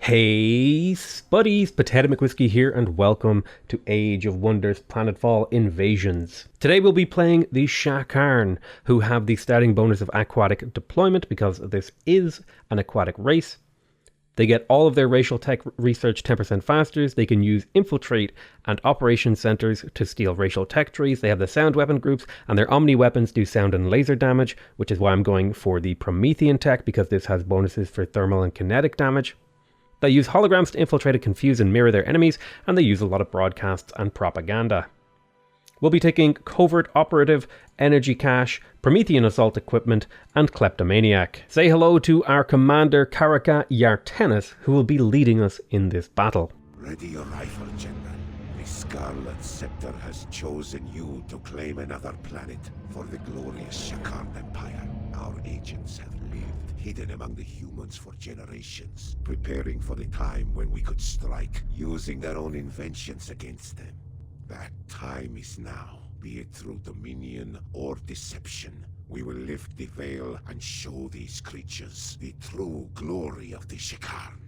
Hey, Spuddies, Potato McWhiskey here, and welcome to Age of Wonders Planetfall Invasions. Today we'll be playing the Shakarn, who have the starting bonus of aquatic deployment because this is an aquatic race. They get all of their racial tech research 10% faster. They can use infiltrate and operation centers to steal racial tech trees. They have the sound weapon groups, and their omni weapons do sound and laser damage, which is why I'm going for the Promethean tech, because this has bonuses for thermal and kinetic damage. They use holograms to infiltrate, confuse, and mirror their enemies, and they use a lot of broadcasts and propaganda. We'll be taking Covert Operative, Energy Cache, Promethean Assault Equipment, and Kleptomaniac. Say hello to our commander, Karaka Yartenis, who will be leading us in this battle. Ready your rifle, General. The Scarlet Scepter has chosen you to claim another planet for the glorious Shakarn Empire. Our agents have lived hidden among the humans for generations, preparing for the time when we could strike, using their own inventions against them. That time is now. Be it through dominion or deception, we will lift the veil and show these creatures the true glory of the Shakarn.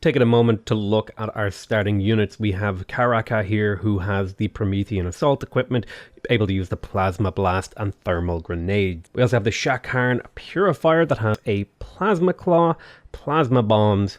Taking a moment to look at our starting units, we have Karaka here, who has the Promethean Assault Equipment, able to use the Plasma Blast and Thermal Grenade. We also have the Shakarn Purifier that has a Plasma Claw, Plasma Bombs,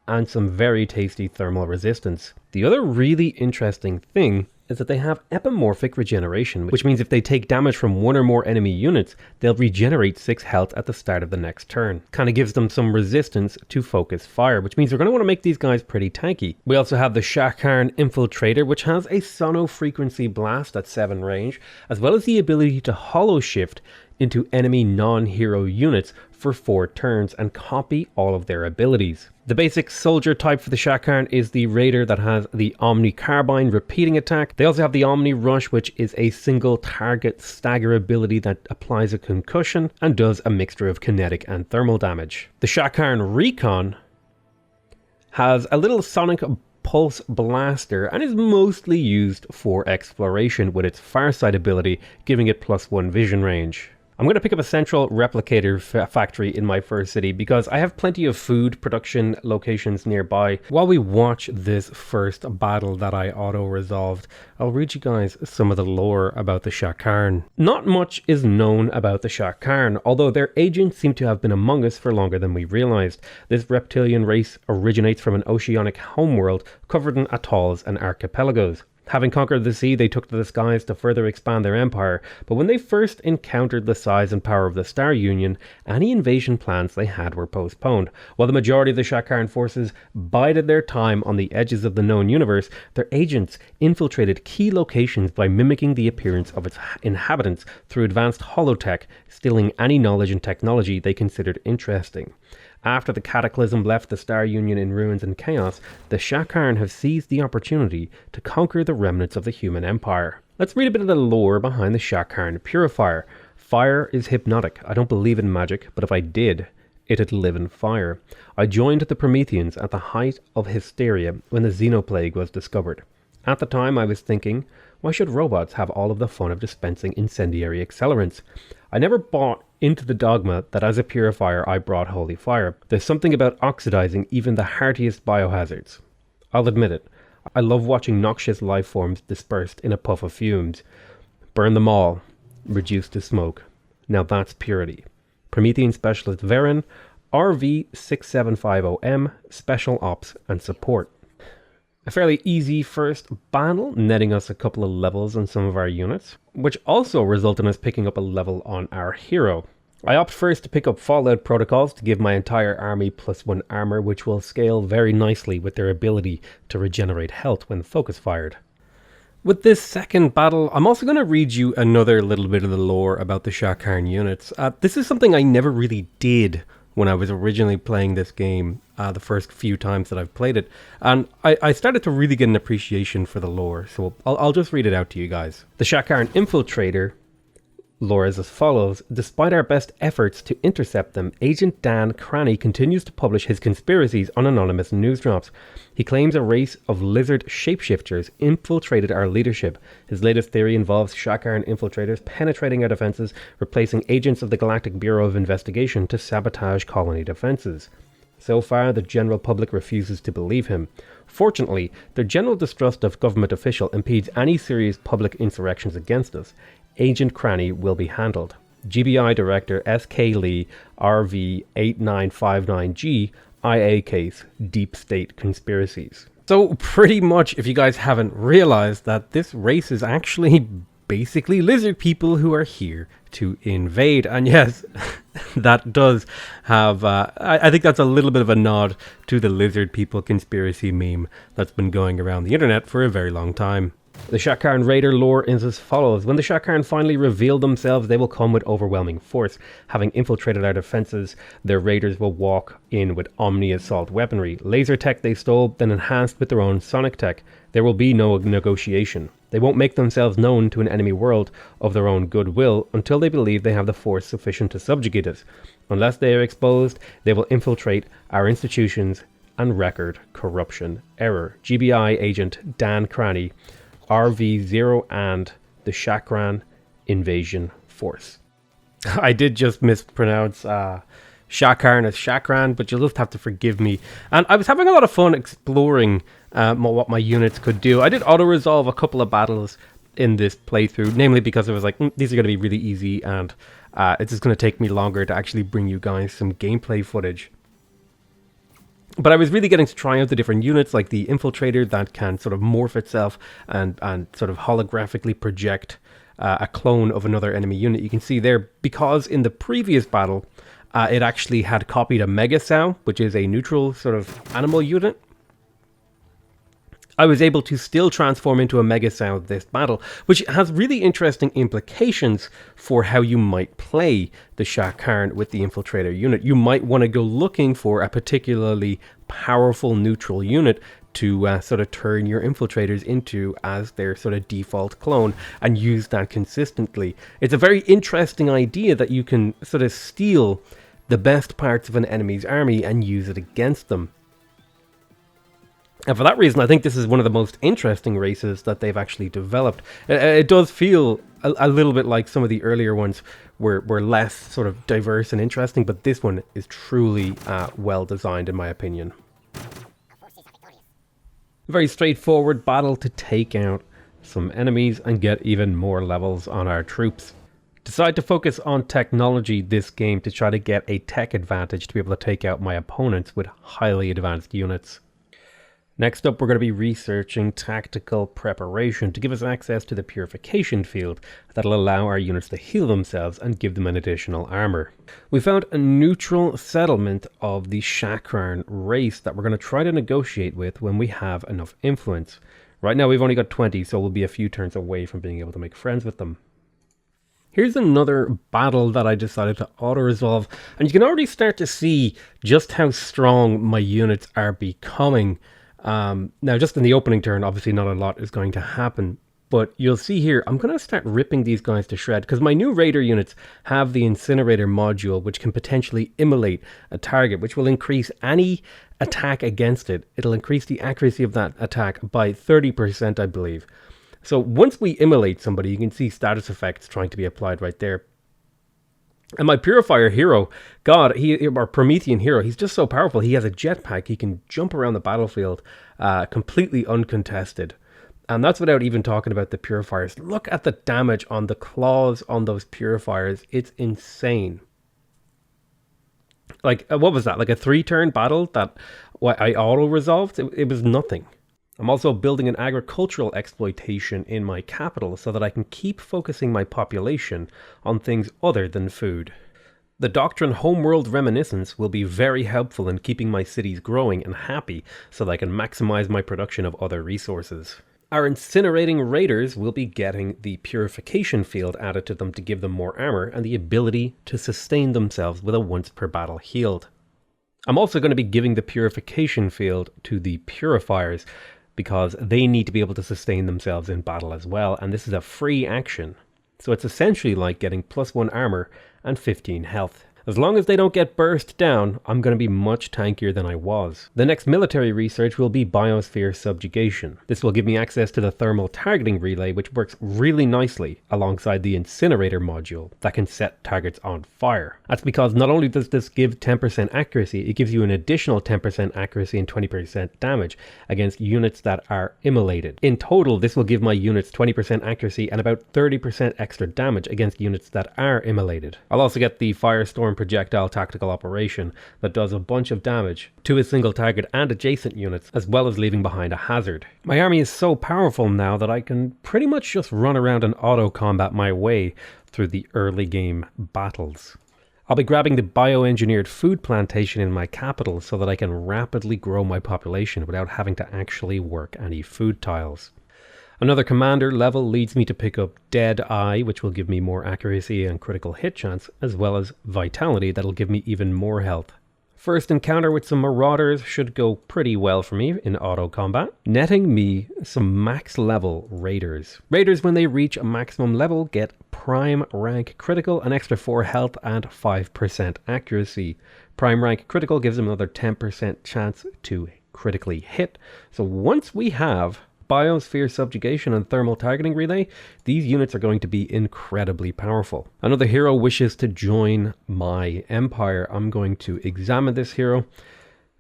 and some very tasty thermal resistance. The other really interesting thing is that they have epimorphic regeneration, which means if they take damage from one or more enemy units, they'll regenerate 6 health at the start of the next turn. Kind of gives them some resistance to focus fire, which means we're going to want to make these guys pretty tanky. We also have the Shakarn Infiltrator, which has a sono-frequency blast at 7 range, as well as the ability to hollow shift into enemy non-hero units for 4 turns and copy all of their abilities. The basic soldier type for the Shakarn is the Raider that has the Omni Carbine repeating attack. They also have the Omni Rush, which is a single target stagger ability that applies a concussion and does a mixture of kinetic and thermal damage. The Shakarn Recon has a little sonic pulse blaster and is mostly used for exploration, with its Farsight ability giving it +1 vision range. I'm going to pick up a central replicator factory in my first city because I have plenty of food production locations nearby. While we watch this first battle that I auto-resolved, I'll read you guys some of the lore about the Shakarn. Not much is known about the Shakarn, although their agents seem to have been among us for longer than we realized. This reptilian race originates from an oceanic homeworld covered in atolls and archipelagos. Having conquered the sea, they took to the skies to further expand their empire, but when they first encountered the size and power of the Star Union, any invasion plans they had were postponed. While the majority of the Shakarn forces bided their time on the edges of the known universe, their agents infiltrated key locations by mimicking the appearance of its inhabitants through advanced holotech, stealing any knowledge and technology they considered interesting. After the Cataclysm left the Star Union in ruins and chaos, the Shakarn have seized the opportunity to conquer the remnants of the human empire. Let's read a bit of the lore behind the Shakarn Purifier. Fire is hypnotic. I don't believe in magic, but if I did, it'd live in fire. I joined the Prometheans at the height of hysteria when the Xenoplague was discovered. At the time I was thinking, why should robots have all of the fun of dispensing incendiary accelerants? I never bought into the dogma that as a purifier I brought holy fire. There's something about oxidizing even the heartiest biohazards. I'll admit it, I love watching noxious life forms dispersed in a puff of fumes. Burn them all, reduced to smoke. Now that's purity. Promethean Specialist Varen, RV6750M, Special Ops and Support. A fairly easy first battle, netting us a couple of levels on some of our units, which also result in us picking up a level on our hero. I opt first to pick up Fallout Protocols to give my entire army +1 armor, which will scale very nicely with their ability to regenerate health when focus fired. With this second battle, I'm also going to read you another little bit of the lore about the Shakarn units. This is something I never really did when I was originally playing this game, the first few times that I've played it, and I started to really get an appreciation for the lore, so I'll just read it out to you guys. The Shakarn Infiltrator lore is as follows. Despite our best efforts to intercept them, Agent Dan Cranny continues to publish his conspiracies on anonymous news drops. He claims a race of lizard shapeshifters infiltrated our leadership. His latest theory involves Shakarn infiltrators penetrating our defenses, replacing agents of the Galactic Bureau of Investigation to sabotage colony defenses. So far, the general public refuses to believe him. Fortunately, their general distrust of government official impedes any serious public insurrections against us. Agent Cranny will be handled. GBI Director S.K. Lee, RV8959G, IA case, Deep State Conspiracies. So pretty much, if you guys haven't realized, that this race is actually basically lizard people who are here to invade. And yes, that does have, I think that's a little bit of a nod to the lizard people conspiracy meme that's been going around the internet for a very long time. The Shakarn Raider lore is as follows. When the Shakarn finally reveal themselves, they will come with overwhelming force. Having infiltrated our defenses, their raiders will walk in with Omni-assault weaponry. Laser tech they stole, then enhanced with their own sonic tech. There will be no negotiation. They won't make themselves known to an enemy world of their own goodwill until they believe they have the force sufficient to subjugate us. Unless they are exposed, they will infiltrate our institutions and record corruption. Error. GBI agent Dan Cranny, RV0 and the Shakran Invasion Force. I did just mispronounce Shakarn as Shekharan, but you'll just have to forgive me. And I was having a lot of fun exploring what my units could do. I did auto-resolve a couple of battles in this playthrough, namely because it was like, these are going to be really easy, and it's just going to take me longer to actually bring you guys some gameplay footage. But I was really getting to try out the different units, like the Infiltrator that can sort of morph itself and sort of holographically project a clone of another enemy unit. You can see there, because in the previous battle, it actually had copied a Mega Sow, which is a neutral sort of animal unit. I was able to still transform into a Mega Sow this battle, which has really interesting implications for how you might play the Shakarn with the Infiltrator unit. You might want to go looking for a particularly powerful neutral unit to sort of turn your Infiltrators into as their sort of default clone and use that consistently. It's a very interesting idea that you can sort of steal the best parts of an enemy's army and use it against them. And for that reason, I think this is one of the most interesting races that they've actually developed. It does feel a little bit like some of the earlier ones were less sort of diverse and interesting, but this one is truly well designed in my opinion. A very straightforward battle to take out some enemies and get even more levels on our troops. Decide to focus on technology this game to try to get a tech advantage to be able to take out my opponents with highly advanced units. Next up, we're going to be researching tactical preparation to give us access to the purification field that'll allow our units to heal themselves and give them an additional armor. We found a neutral settlement of the Shakran race that we're going to try to negotiate with when we have enough influence. Right now we've only got 20, so we'll be a few turns away from being able to make friends with them. Here's another battle that I decided to auto-resolve, and you can already start to see just how strong my units are becoming. Now, just in the opening turn, obviously not a lot is going to happen, but you'll see here, I'm going to start ripping these guys to shred, because my new Raider units have the Incinerator module, which can potentially immolate a target, which will increase any attack against it. It'll increase the accuracy of that attack by 30%, I believe. So once we immolate somebody, you can see status effects trying to be applied right there. And my Purifier hero, God, our Promethean hero, he's just so powerful. He has a jetpack. He can jump around the battlefield completely uncontested. And that's without even talking about the Purifiers. Look at the damage on the claws on those Purifiers. It's insane. Like, what was that? Like a 3-turn battle that I auto-resolved? It was nothing. I'm also building an agricultural exploitation in my capital so that I can keep focusing my population on things other than food. The doctrine Homeworld Reminiscence will be very helpful in keeping my cities growing and happy so that I can maximize my production of other resources. Our incinerating raiders will be getting the purification field added to them to give them more armor and the ability to sustain themselves with a once per battle healed. I'm also going to be giving the purification field to the purifiers, because they need to be able to sustain themselves in battle as well, and this is a free action. So it's essentially like getting +1 armor and 15 health. As long as they don't get burst down, I'm going to be much tankier than I was. The next military research will be Biosphere Subjugation. This will give me access to the thermal targeting relay, which works really nicely alongside the incinerator module that can set targets on fire. That's because not only does this give 10% accuracy, it gives you an additional 10% accuracy and 20% damage against units that are immolated. In total, this will give my units 20% accuracy and about 30% extra damage against units that are immolated. I'll also get the Firestorm projectile tactical operation that does a bunch of damage to a single target and adjacent units, as well as leaving behind a hazard. My army is so powerful now that I can pretty much just run around and auto-combat my way through the early game battles. I'll be grabbing the bioengineered food plantation in my capital so that I can rapidly grow my population without having to actually work any food tiles. Another commander level leads me to pick up Deadeye, which will give me more accuracy and critical hit chance, as well as Vitality that'll give me even more health. First encounter with some Marauders should go pretty well for me in auto combat, netting me some max level Raiders. Raiders, when they reach a maximum level, get Prime Rank Critical, an extra 4 health and 5% accuracy. Prime Rank Critical gives them another 10% chance to critically hit. So once we have Biosphere Subjugation and Thermal Targeting Relay, these units are going to be incredibly powerful. Another hero wishes to join my empire. I'm going to examine this hero,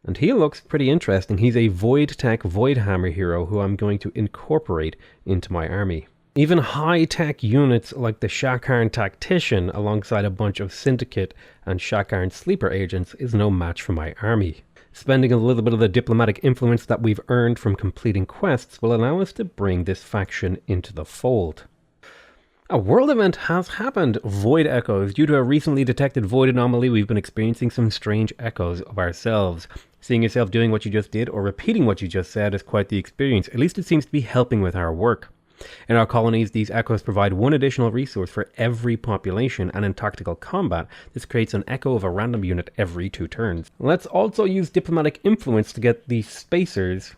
and he looks pretty interesting. He's a Void Tech Void Hammer hero who I'm going to incorporate into my army. Even high-tech units like the Shakarn Tactician alongside a bunch of Syndicate and Shakarn Sleeper agents is no match for my army. Spending a little bit of the diplomatic influence that we've earned from completing quests will allow us to bring this faction into the fold. A world event has happened, Void Echoes. Due to a recently detected void anomaly, we've been experiencing some strange echoes of ourselves. Seeing yourself doing what you just did or repeating what you just said is quite the experience. At least it seems to be helping with our work. In our colonies, these echoes provide one additional resource for every population, and in tactical combat, this creates an echo of a random unit every 2 turns. Let's also use diplomatic influence to get the spacers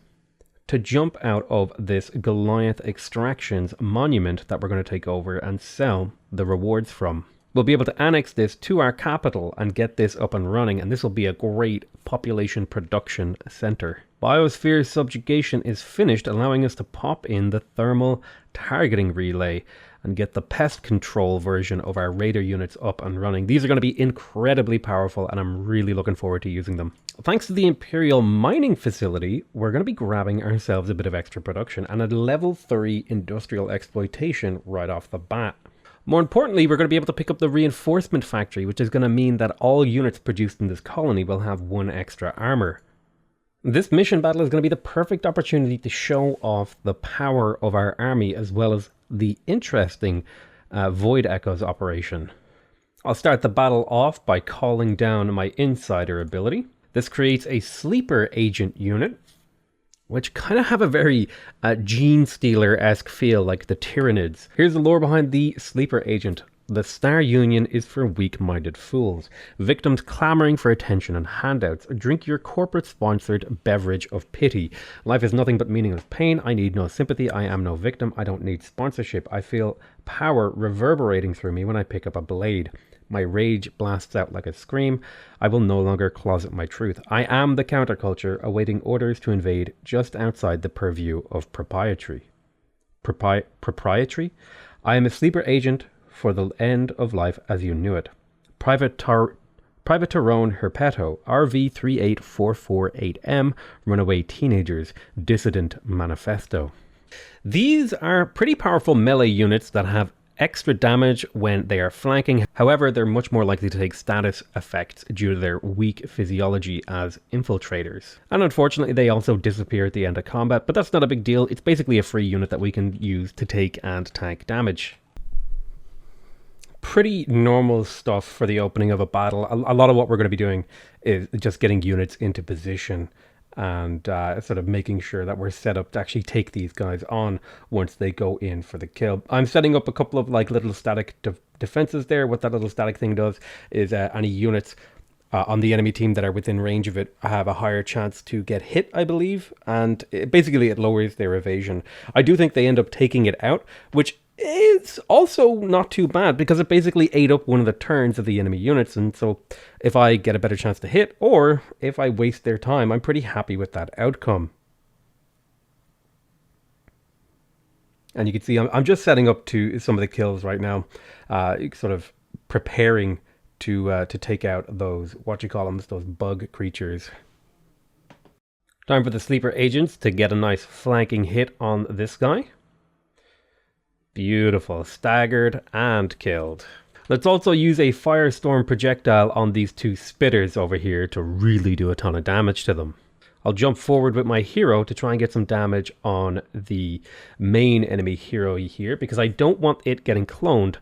to jump out of this Goliath Extractions monument that we're going to take over and sell the rewards from. We'll be able to annex this to our capital and get this up and running, and this will be a great population production center. Biosphere Subjugation is finished, allowing us to pop in the Thermal Targeting Relay and get the pest control version of our Raider units up and running. These are going to be incredibly powerful, and I'm really looking forward to using them. Thanks to the Imperial Mining Facility, we're going to be grabbing ourselves a bit of extra production and a level 3 industrial exploitation right off the bat. More importantly, we're going to be able to pick up the Reinforcement Factory, which is going to mean that all units produced in this colony will have 1 extra armor. This mission battle is going to be the perfect opportunity to show off the power of our army, as well as the interesting Void Echoes operation. I'll start the battle off by calling down my Insider ability. This creates a Sleeper Agent unit, which kind of have a very Gene Stealer-esque feel, like the Tyranids. Here's the lore behind the Sleeper Agent. The Star Union is for weak-minded fools, victims clamoring for attention and handouts. Drink your corporate-sponsored beverage of pity. Life is nothing but meaningless pain. I need no sympathy. I am no victim. I don't need sponsorship. I feel power reverberating through me when I pick up a blade. My rage blasts out like a scream. I will no longer closet my truth. I am the counterculture, awaiting orders to invade just outside the purview of proprietary. Proprietary? I am a sleeper agent for the end of life as you knew it. Private Tyrone Herpeto, RV38448M, Runaway Teenagers, Dissident Manifesto. These are pretty powerful melee units that have extra damage when they are flanking. However, they're much more likely to take status effects due to their weak physiology as infiltrators. And unfortunately, they also disappear at the end of combat, but that's not a big deal. It's basically a free unit that we can use to take and tank damage. Pretty normal stuff for the opening of a battle. A lot of what we're going to be doing is just getting units into position and sort of making sure that we're set up to actually take these guys on once they go in for the kill. I'm setting up a couple of like little static defenses there. What that little static thing does is any units on the enemy team that are within range of it have a higher chance to get hit, I believe, and basically it lowers their evasion. I do think they end up taking it out, which It's also not too bad because it basically ate up one of the turns of the enemy units, and so if I get a better chance to hit, or if I waste their time, I'm pretty happy with that outcome. And you can see I'm just setting up to some of the kills right now, sort of preparing to take out those, those bug creatures. Time for the sleeper agents to get a nice flanking hit on this guy. Beautiful, staggered and killed. Let's also use a firestorm projectile on these two spitters over here to really do a ton of damage to them. I'll jump forward with my hero to try and get some damage on the main enemy hero here, because I don't want it getting cloned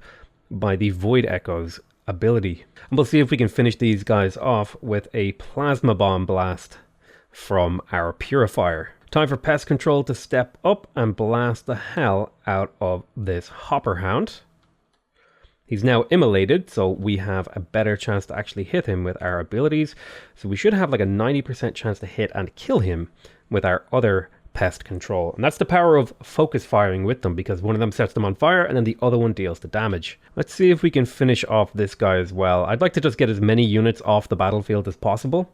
by the Void Echo's ability. And we'll see if we can finish these guys off with a plasma bomb blast from our purifier. Time for pest control to step up and blast the hell out of this hopper hound. He's now immolated, so we have a better chance to actually hit him with our abilities. So we should have like a 90% chance to hit and kill him with our other pest control. And that's the power of focus firing with them, because one of them sets them on fire and then the other one deals the damage. Let's see if we can finish off this guy as well. I'd like to just get as many units off the battlefield as possible.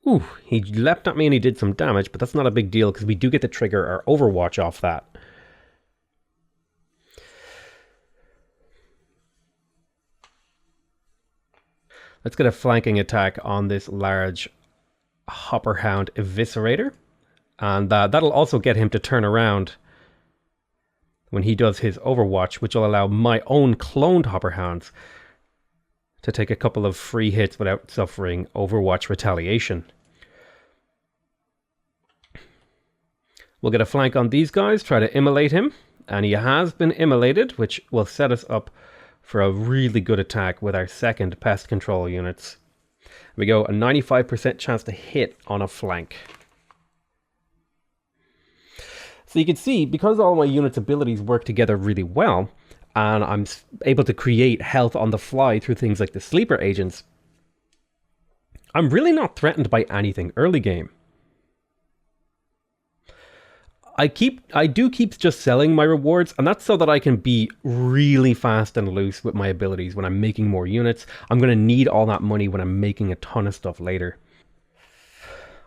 Ooh, he leapt at me and he did some damage, but that's not a big deal because we do get to trigger our Overwatch off that. Let's get a flanking attack on this large Hopper Hound Eviscerator. And that'll also get him to turn around when he does his Overwatch, which will allow my own cloned Hopper Hounds to take a couple of free hits without suffering Overwatch retaliation. We'll get a flank on these guys, try to immolate him, and he has been immolated, which will set us up for a really good attack with our second pest control units. We go a 95% chance to hit on a flank. So you can see, because all my units' abilities work together really well, and I'm able to create health on the fly through things like the sleeper agents, I'm really not threatened by anything early game. I do keep just selling my rewards, and that's so that I can be really fast and loose with my abilities when I'm making more units. I'm going to need all that money when I'm making a ton of stuff later.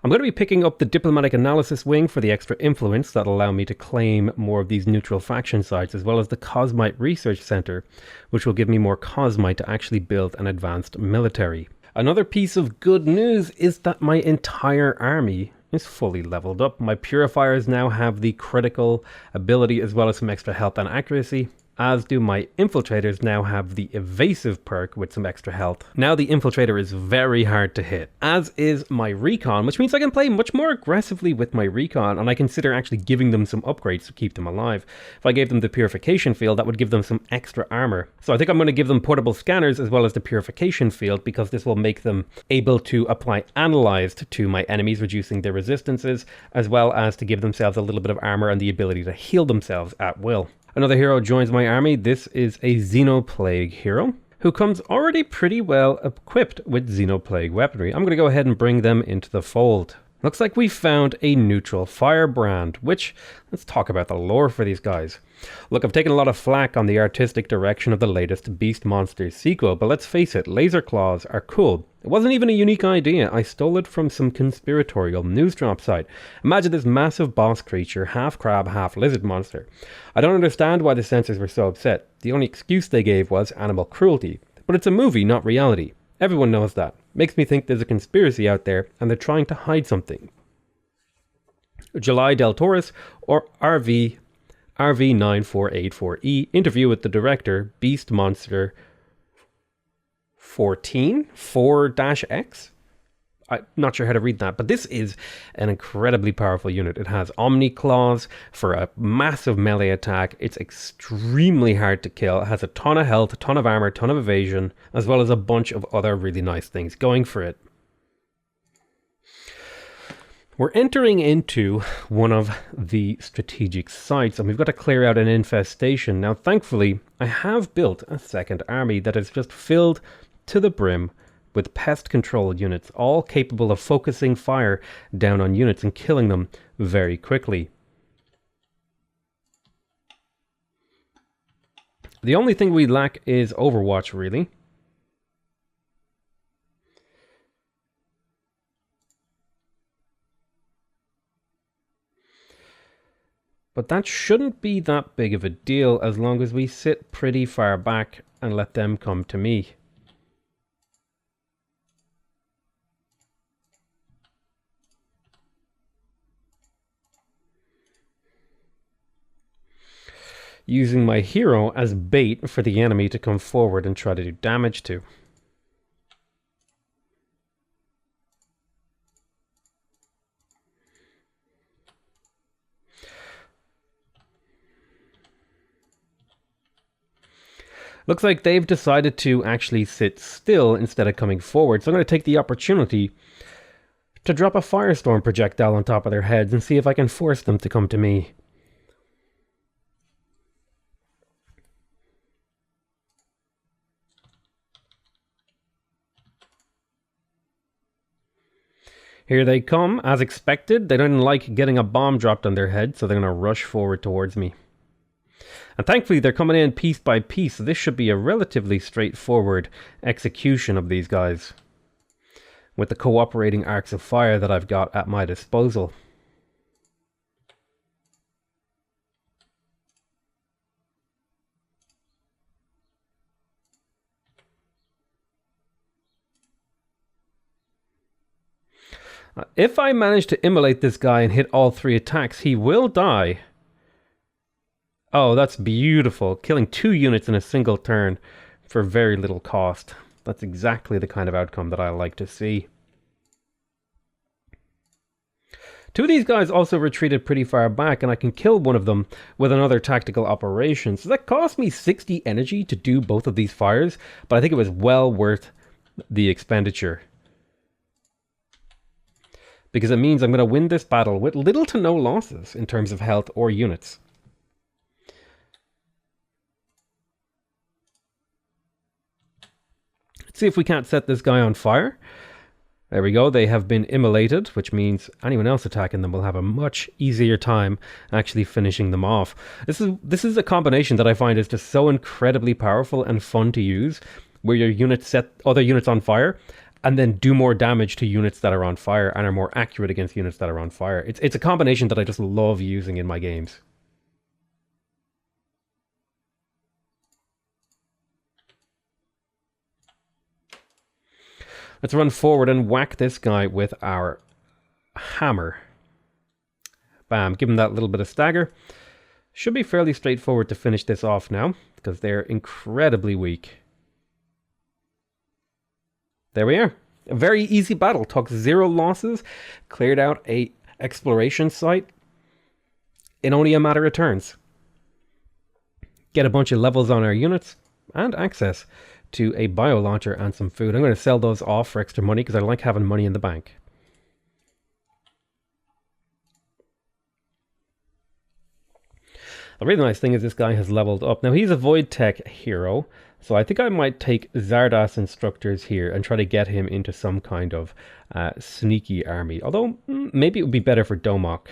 I'm going to be picking up the Diplomatic Analysis Wing for the extra influence that'll allow me to claim more of these neutral faction sites, as well as the Cosmite Research Center, which will give me more Cosmite to actually build an advanced military. Another piece of good news is that my entire army is fully leveled up. My purifiers now have the critical ability as well as some extra health and accuracy, as do my infiltrators now have the evasive perk with some extra health. Now the infiltrator is very hard to hit, as is my recon, which means I can play much more aggressively with my recon, and I consider actually giving them some upgrades to keep them alive. If I gave them the purification field, that would give them some extra armor. So I think I'm going to give them portable scanners as well as the purification field, because this will make them able to apply analyzed to my enemies, reducing their resistances, as well as to give themselves a little bit of armor and the ability to heal themselves at will. Another hero joins my army. This is a Xenoplague hero who comes already pretty well equipped with Xenoplague weaponry. I'm going to go ahead and bring them into the fold. Looks like we found a neutral firebrand, which, let's talk about the lore for these guys. Look, I've taken a lot of flack on the artistic direction of the latest Beast Monsters sequel, but let's face it, laser claws are cool. It wasn't even a unique idea. I stole it from some conspiratorial news drop site. Imagine this massive boss creature, half crab, half lizard monster. I don't understand why the censors were so upset. The only excuse they gave was animal cruelty. But it's a movie, not reality. Everyone knows that. Makes me think there's a conspiracy out there and they're trying to hide something. July Del Torres, or RV9484E, interview with the director, Beast Monster 4-X? I'm not sure how to read that, but this is an incredibly powerful unit. It has Omni Claws for a massive melee attack. It's extremely hard to kill. It has a ton of health, a ton of armor, a ton of evasion, as well as a bunch of other really nice things going for it. We're entering into one of the strategic sites, and we've got to clear out an infestation. Now, thankfully, I have built a second army that is just filled to the brim with pest control units, all capable of focusing fire down on units and killing them very quickly. The only thing we lack is Overwatch, really. But that shouldn't be that big of a deal as long as we sit pretty far back and let them come to me. Using my hero as bait for the enemy to come forward and try to do damage to. Looks like they've decided to actually sit still instead of coming forward, so I'm going to take the opportunity to drop a firestorm projectile on top of their heads and see if I can force them to come to me. Here they come, as expected. They don't like getting a bomb dropped on their head, so they're going to rush forward towards me. And thankfully they're coming in piece by piece, so this should be a relatively straightforward execution of these guys, with the cooperating arcs of fire that I've got at my disposal. If I manage to immolate this guy and hit all 3 attacks, he will die. Oh, that's beautiful. Killing 2 units in a single turn for very little cost. That's exactly the kind of outcome that I like to see. 2 of these guys also retreated pretty far back, and I can kill one of them with another tactical operation. So that cost me 60 energy to do both of these fires, but I think it was well worth the expenditure, because it means I'm going to win this battle with little to no losses in terms of health or units. Let's see if we can't set this guy on fire. There we go. They have been immolated, which means anyone else attacking them will have a much easier time actually finishing them off. This is a combination that I find is just so incredibly powerful and fun to use, where your units set other units on fire and then do more damage to units that are on fire and are more accurate against units that are on fire. It's a combination that I just love using in my games. Let's run forward and whack this guy with our hammer. Bam, give him that little bit of stagger. Should be fairly straightforward to finish this off now, because they're incredibly weak. There we are. A very easy battle. Took 0 losses. Cleared out a exploration site in only a matter of turns. Get a bunch of levels on our units and access to a bio launcher and some food. I'm going to sell those off for extra money because I like having money in the bank. The really nice thing is this guy has leveled up. Now he's a Void Tech hero, so I think I might take Zardas instructors here and try to get him into some kind of sneaky army. Although maybe it would be better for Domok.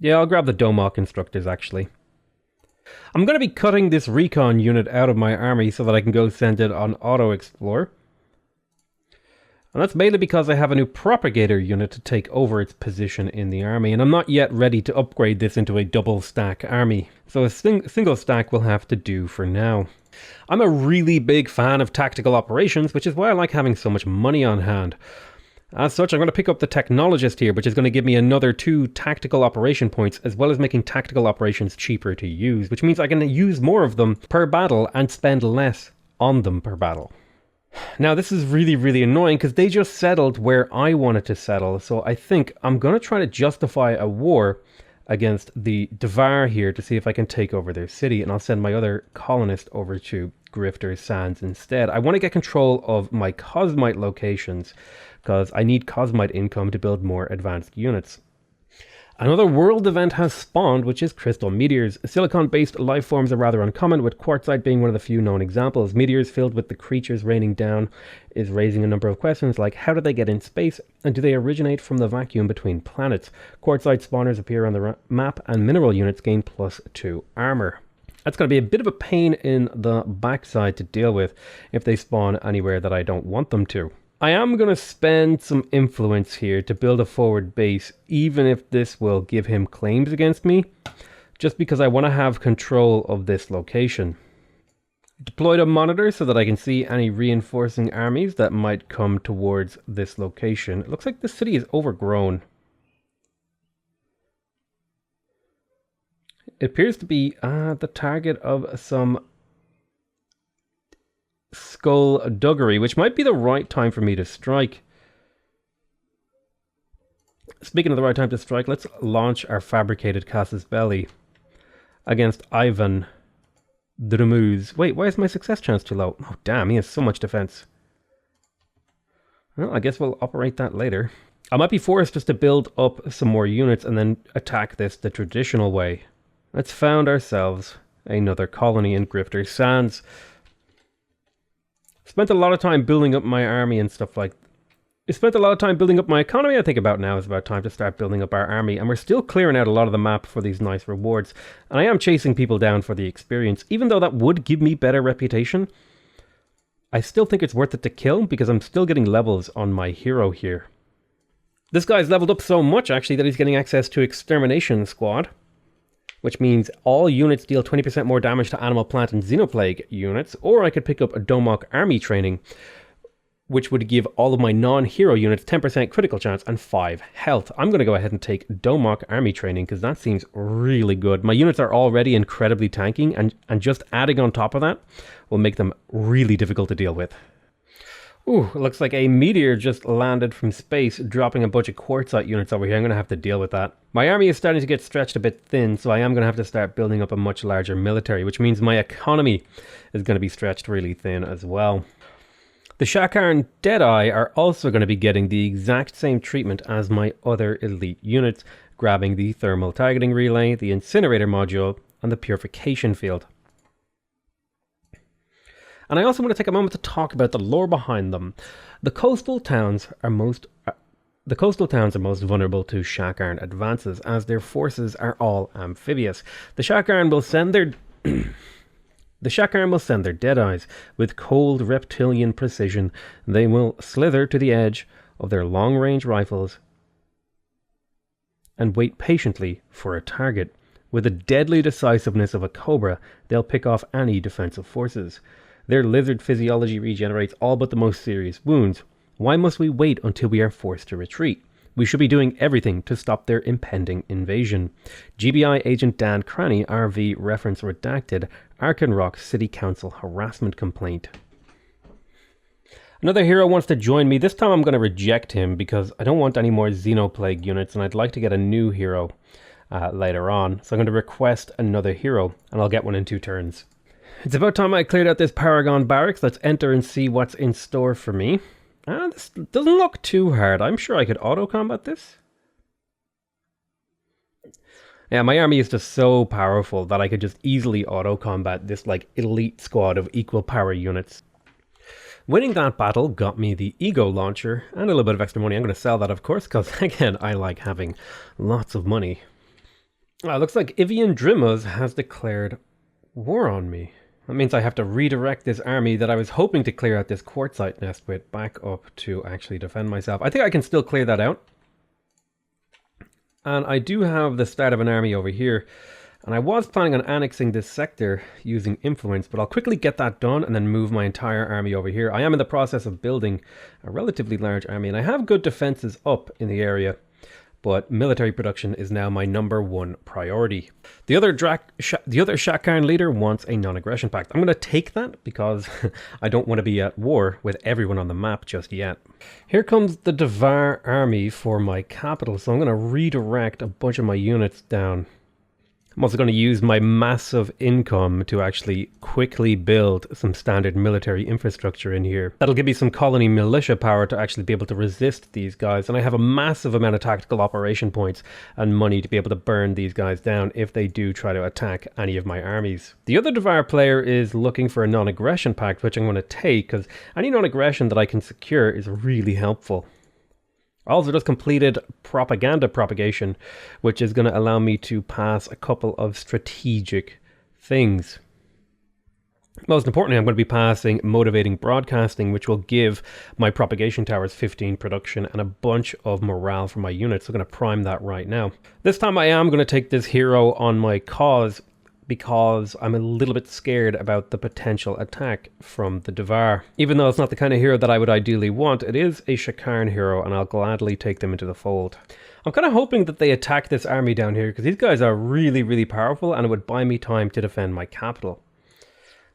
Yeah, I'll grab the Domok instructors actually. I'm going to be cutting this recon unit out of my army so that I can go send it on auto-explore. And that's mainly because I have a new propagator unit to take over its position in the army, and I'm not yet ready to upgrade this into a double stack army, so a single stack will have to do for now. I'm a really big fan of tactical operations, which is why I like having so much money on hand. As such, I'm going to pick up the Technologist here, which is going to give me another 2 tactical operation points, as well as making tactical operations cheaper to use, which means I can use more of them per battle and spend less on them per battle. Now this is really, really annoying because they just settled where I wanted to settle, so I think I'm going to try to justify a war against the Devar here to see if I can take over their city, and I'll send my other colonist over to Grifter's Sands instead. I want to get control of my Cosmite locations because I need Cosmite income to build more advanced units. Another world event has spawned, which is crystal meteors. Silicon-based life forms are rather uncommon, with quartzite being one of the few known examples. Meteors filled with the creatures raining down is raising a number of questions like how do they get in space, and do they originate from the vacuum between planets? Quartzite spawners appear on the map, and mineral units gain +2 armor. That's going to be a bit of a pain in the backside to deal with if they spawn anywhere that I don't want them to. I am going to spend some influence here to build a forward base, even if this will give him claims against me, just because I want to have control of this location. Deployed a monitor so that I can see any reinforcing armies that might come towards this location. It looks like the city is overgrown. It appears to be the target of some skullduggery, which might be the right time for me to strike. Speaking of the right time to strike, let's launch our fabricated casus belli against Ivan Drumuz. Wait, why is my success chance too low? Oh damn, he has so much defense. Well, I guess we'll operate that later. I might be forced just to build up some more units and then attack this the traditional way. Let's found ourselves another colony in Grifter Sands. Spent a lot of time building up my army and stuff like that. I spent a lot of time building up my economy. I think about now is about time to start building up our army. And we're still clearing out a lot of the map for these nice rewards. And I am chasing people down for the experience. Even though that would give me better reputation, I still think it's worth it to kill because I'm still getting levels on my hero here. This guy's leveled up so much actually that he's getting access to Extermination Squad, which means all units deal 20% more damage to animal, plant, and xenoplague units. Or I could pick up a Domok army training, which would give all of my non-hero units 10% critical chance and 5 health. I'm going to go ahead and take Domok army training because that seems really good. My units are already incredibly tanking, and just adding on top of that will make them really difficult to deal with. Ooh, it looks like a meteor just landed from space, dropping a bunch of quartzite units over here. I'm going to have to deal with that. My army is starting to get stretched a bit thin, so I am going to have to start building up a much larger military, which means my economy is going to be stretched really thin as well. The Shakarn Deadeye are also going to be getting the exact same treatment as my other elite units, grabbing the thermal targeting relay, the incinerator module, and the purification field. And I also want to take a moment to talk about the lore behind them. The coastal towns are most vulnerable to Shakarn advances, as their forces are all amphibious. The Shakarn will send their Deadeyes with cold reptilian precision. They will slither to the edge of their long-range rifles and wait patiently for a target. With the deadly decisiveness of a cobra, they'll pick off any defensive forces. Their lizard physiology regenerates all but the most serious wounds. Why must we wait until we are forced to retreat? We should be doing everything to stop their impending invasion. GBI Agent Dan Cranny, RV reference redacted, Arkenrock City Council harassment complaint. Another hero wants to join me. This time I'm going to reject him because I don't want any more Xenoplague units and I'd like to get a new hero later on. So I'm going to request another hero and I'll get one in 2 turns. It's about time I cleared out this Paragon Barracks. Let's enter and see what's in store for me. This doesn't look too hard. I'm sure I could auto-combat this. Yeah, my army is just so powerful that I could just easily auto-combat this like elite squad of equal power units. Winning that battle got me the Ego Launcher and a little bit of extra money. I'm going to sell that, of course, because again, I like having lots of money. Looks like Ivian Drimuz has declared war on me. That means I have to redirect this army that I was hoping to clear out this quartzite nest with back up to actually defend myself. I think I can still clear that out. And I do have the start of an army over here. And I was planning on annexing this sector using influence, but I'll quickly get that done and then move my entire army over here. I am in the process of building a relatively large army, and I have good defenses up in the area. But military production is now my #1 priority. The other Shakarn leader wants a non-aggression pact. I'm going to take that because I don't want to be at war with everyone on the map just yet. Here comes the Devar army for my capital, so I'm going to redirect a bunch of my units down I'm also going to use my massive income to actually quickly build some standard military infrastructure in here. That'll give me some colony militia power to actually be able to resist these guys. And I have a massive amount of tactical operation points and money to be able to burn these guys down if they do try to attack any of my armies. The other Devar player is looking for a non-aggression pact, which I'm going to take because any non-aggression that I can secure is really helpful. I also just completed propaganda propagation, which is going to allow me to pass a couple of strategic things. Most importantly, I'm going to be passing motivating broadcasting, which will give my propagation towers 15 production and a bunch of morale for my units. So I'm going to prime that right now. This time I am going to take this hero on my cause, because I'm a little bit scared about the potential attack from the Devar. Even though it's not the kind of hero that I would ideally want, it is a Shakarn hero, and I'll gladly take them into the fold. I'm kind of hoping that they attack this army down here, because these guys are really, really powerful, and it would buy me time to defend my capital.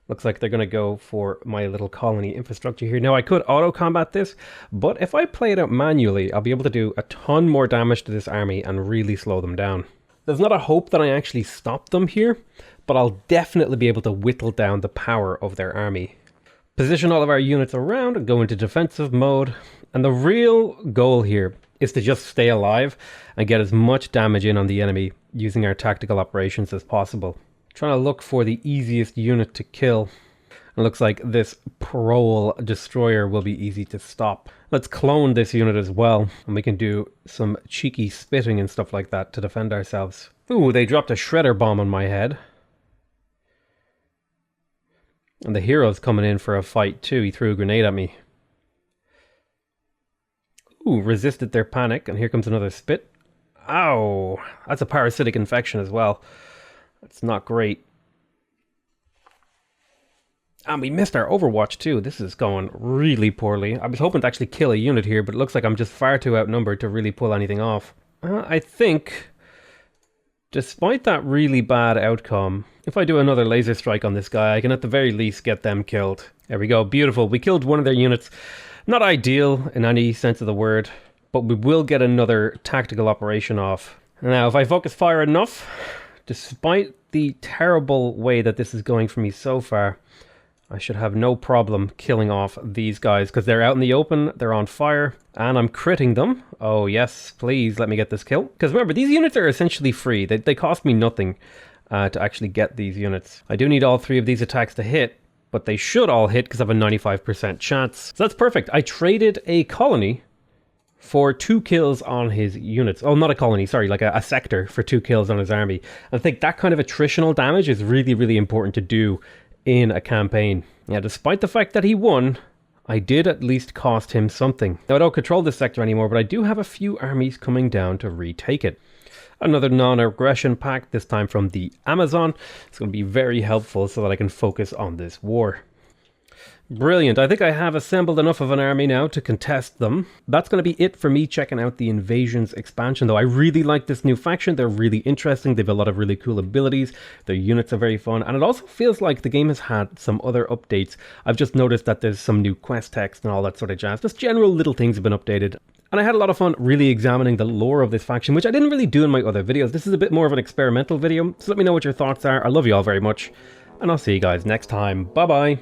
Looks like they're going to go for my little colony infrastructure here. Now, I could auto-combat this, but if I play it out manually, I'll be able to do a ton more damage to this army and really slow them down. There's not a hope that I actually stop them here, but I'll definitely be able to whittle down the power of their army. Position all of our units around and go into defensive mode. And the real goal here is to just stay alive and get as much damage in on the enemy using our tactical operations as possible. Trying to look for the easiest unit to kill. It looks like this Parole Destroyer will be easy to stop. Let's clone this unit as well, and we can do some cheeky spitting and stuff like that to defend ourselves. Ooh, they dropped a shredder bomb on my head. And the hero's coming in for a fight too. He threw a grenade at me. Ooh, resisted their panic, and here comes another spit. Ow! That's a parasitic infection as well. That's not great. And we missed our Overwatch too. This is going really poorly. I was hoping to actually kill a unit here, but it looks like I'm just far too outnumbered to really pull anything off. I think, despite that really bad outcome, if I do another laser strike on this guy, I can at the very least get them killed. There we go. Beautiful. We killed one of their units. Not ideal in any sense of the word, but we will get another tactical operation off. Now, if I focus fire enough, despite the terrible way that this is going for me so far, I should have no problem killing off these guys because they're out in the open, they're on fire, and I'm critting them. Oh yes, please let me get this kill. Because remember, these units are essentially free. They cost me nothing to actually get these units. I do need all three of these attacks to hit, but they should all hit because I have a 95% chance. So that's perfect. I traded a colony for 2 kills on his units. Oh, not a colony, sorry, like a sector for 2 kills on his army. I think that kind of attritional damage is really, really important to do in a campaign. Yeah, despite the fact that he won, I did at least cost him something. Now, I don't control this sector anymore, but I do have a few armies coming down to retake it. Another non-aggression pact, this time from the Amazon. It's going to be very helpful so that I can focus on this war. Brilliant. I think I have assembled enough of an army now to contest them. That's going to be it for me checking out the Invasions expansion, though. I really like this new faction. They're really interesting. They have a lot of really cool abilities. Their units are very fun. And it also feels like the game has had some other updates. I've just noticed that there's some new quest text and all that sort of jazz. Just general little things have been updated. And I had a lot of fun really examining the lore of this faction, which I didn't really do in my other videos. This is a bit more of an experimental video. So let me know what your thoughts are. I love you all very much. And I'll see you guys next time. Bye-bye.